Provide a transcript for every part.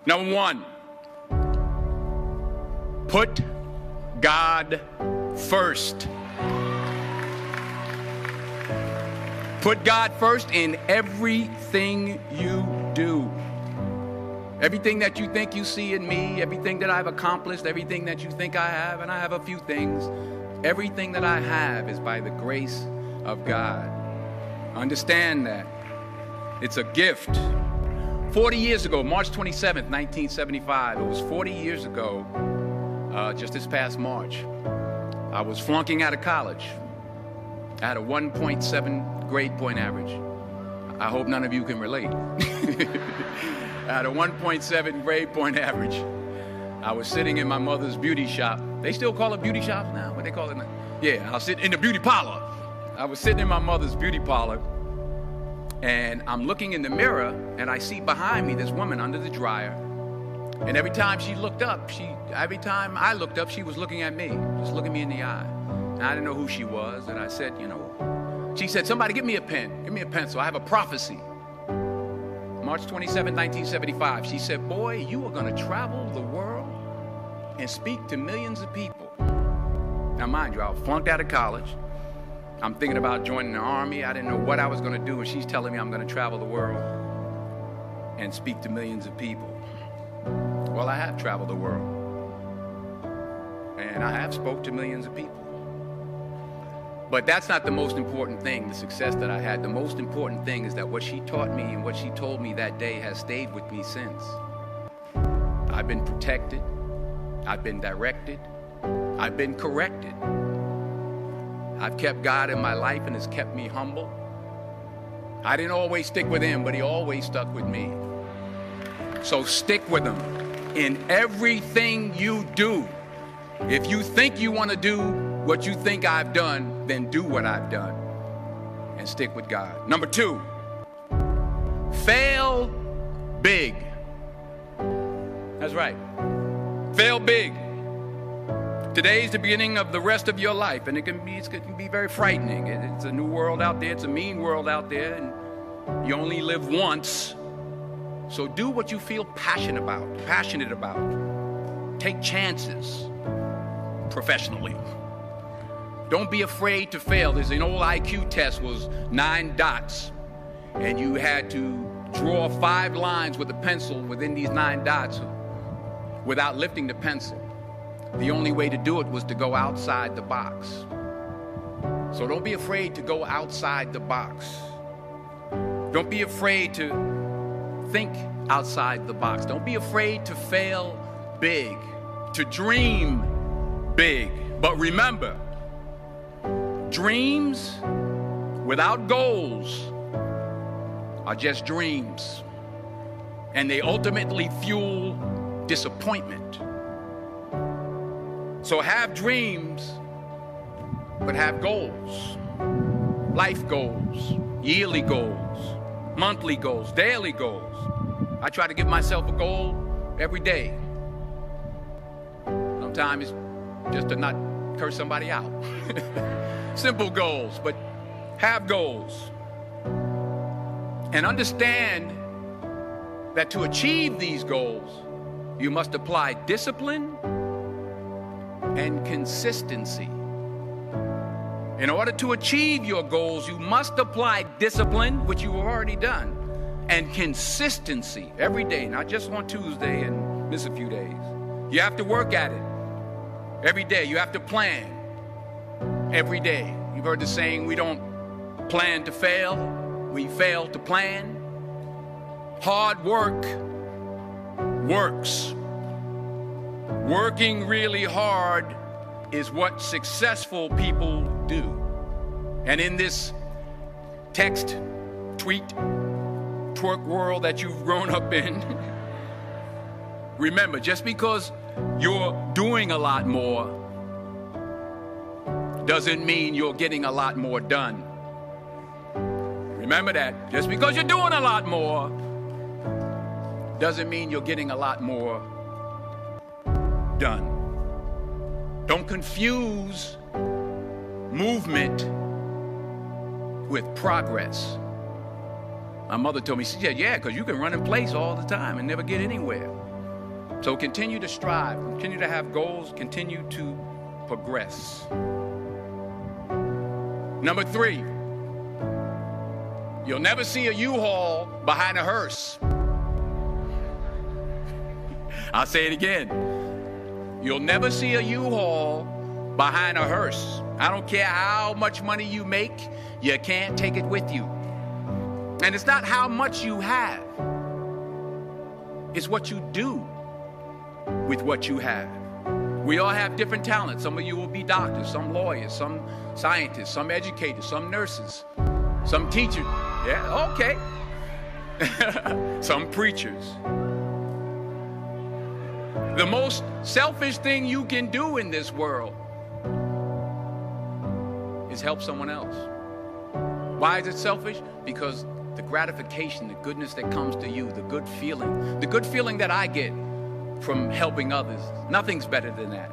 Number one, put God first. Put God first in everything you do. Everything that you think you see in me, everything that I've accomplished, everything that you think I have, and I have a few things, everything that I have is by the grace of God. Understand that. It's a gift. 40 years ago, March 27th, 1975, it was 40 years ago, just this past March, I was flunking out of college. I had a 1.7 grade point average. I hope none of you can relate. I had a 1.7 grade point average. I was sitting in my mother's beauty shop. They still call it beauty shops now? What they call it now? Yeah, I was sitting in the beauty parlor. I was sitting in my mother's beauty parlor, and I'm looking in the mirror, and I see behind me this woman under the dryer. And every time she looked up, every time I looked up, she was looking at me, just looking me in the eye. And I didn't know who she was, and I said, she said, somebody give me a pen, give me a pencil, I have a prophecy. March 27, 1975, she said, boy, you are going to travel the world and speak to millions of people. Now, mind you, I was flunked out of college. I'm thinking about joining the army. I didn't know what I was going to do, and she's telling me I'm going to travel the world and speak to millions of people. Well, I have traveled the world, and I have spoke to millions of people. But that's not the most important thing, the success that I had. The most important thing is that what she taught me and what she told me that day has stayed with me since. I've been protected. I've been directed. I've been corrected. I've kept God in my life, and it's kept me humble. I didn't always stick with him, but he always stuck with me. So stick with him in everything you do. If you think you want to do what you think I've done, then do what I've done and stick with God. Number two, fail big. That's right. Fail big. Today's the beginning of the rest of your life, and it can be very frightening. It's a new world out there. It's a mean world out there, and you only live once. So do what you feel passionate about. Take chances professionally. Don't be afraid to fail. There's an old IQ test, was 9 dots, and you had to draw 5 lines with a pencil within these 9 dots without lifting the pencil. The only way to do it was to go outside the box. So don't be afraid to go outside the box. Don't be afraid to think outside the box. Don't be afraid to fail big, to dream big. But remember, dreams without goals are just dreams, and they ultimately fuel disappointment. So have dreams, but have goals. Life goals, yearly goals, monthly goals, daily goals. I try to give myself a goal every day. Sometimes it's just to not curse somebody out. Simple goals, but have goals. And understand that to achieve these goals, you must apply discipline and consistency. In order to achieve your goals, you must apply discipline, which you've already done, and consistency every day, not just on Tuesday and miss a few days. You have to work at it every day. You have to plan every day. You've heard the saying, we don't plan to fail, we fail to plan. Hard work works. Working really hard is what successful people do. And in this text, tweet, twerk world that you've grown up in, remember, just because you're doing a lot more doesn't mean you're getting a lot more done. Remember that. Just because you're doing a lot more doesn't mean you're getting a lot more done. Don't confuse movement with progress. My mother told me, she said, yeah, because you can run in place all the time and never get anywhere. So continue to strive, continue to have goals, continue to progress. Number 3, you'll never see a U-Haul behind a hearse. I'll say it again. You'll never see a U-Haul behind a hearse. I don't care how much money you make, you can't take it with you. And it's not how much you have. It's what you do with what you have. We all have different talents. Some of you will be doctors, some lawyers, some scientists, some educators, some nurses, some teachers. Yeah, okay. Some preachers. The most selfish thing you can do in this world is help someone else. Why is it selfish? Because the gratification, the goodness that comes to you, the good feeling that I get from helping others, nothing's better than that.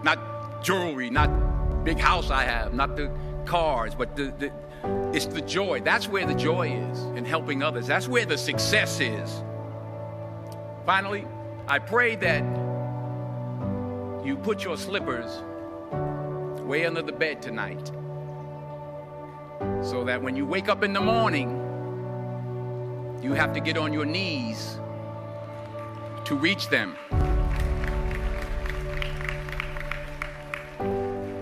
Not jewelry, not big house I have, not the cars, but it's the joy. That's where the joy is, in helping others. That's where the success is. Finally, I pray that you put your slippers way under the bed tonight, so that when you wake up in the morning, you have to get on your knees to reach them.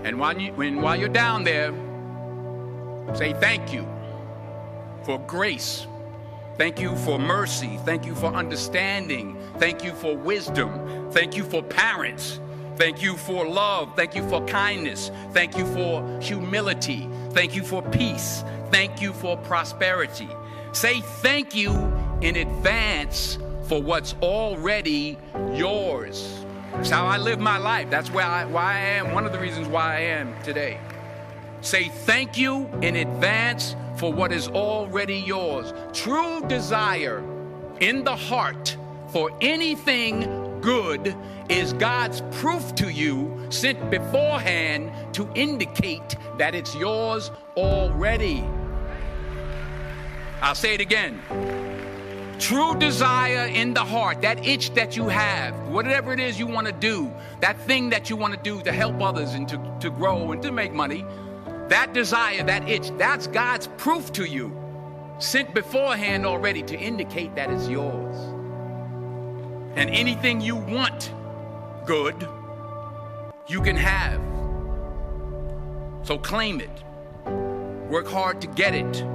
And while you're down there, say thank you for grace. Thank you for mercy. Thank you for understanding. Thank you for wisdom. Thank you for parents. Thank you for love. Thank you for kindness. Thank you for humility. Thank you for peace. Thank you for prosperity. Say thank you in advance for what's already yours. That's how I live my life. That's why I am, one of the reasons why I am today. Say thank you in advance for what is already yours. True desire in the heart for anything good is God's proof to you, sent beforehand to indicate that it's yours already. I'll say it again. True desire in the heart, that itch that you have, whatever it is you want to do, that thing that you want to do to help others and to grow and to make money, that desire, that itch, that's God's proof to you, sent beforehand already to indicate that it's yours. And anything you want good, you can have. So claim it. Work hard to get it.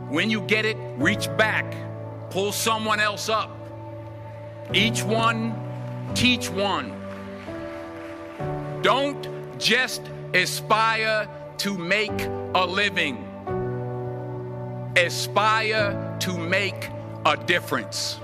When you get it, reach back. Pull someone else up. Each one, teach one. Don't just aspire to make a living. Aspire to make a difference.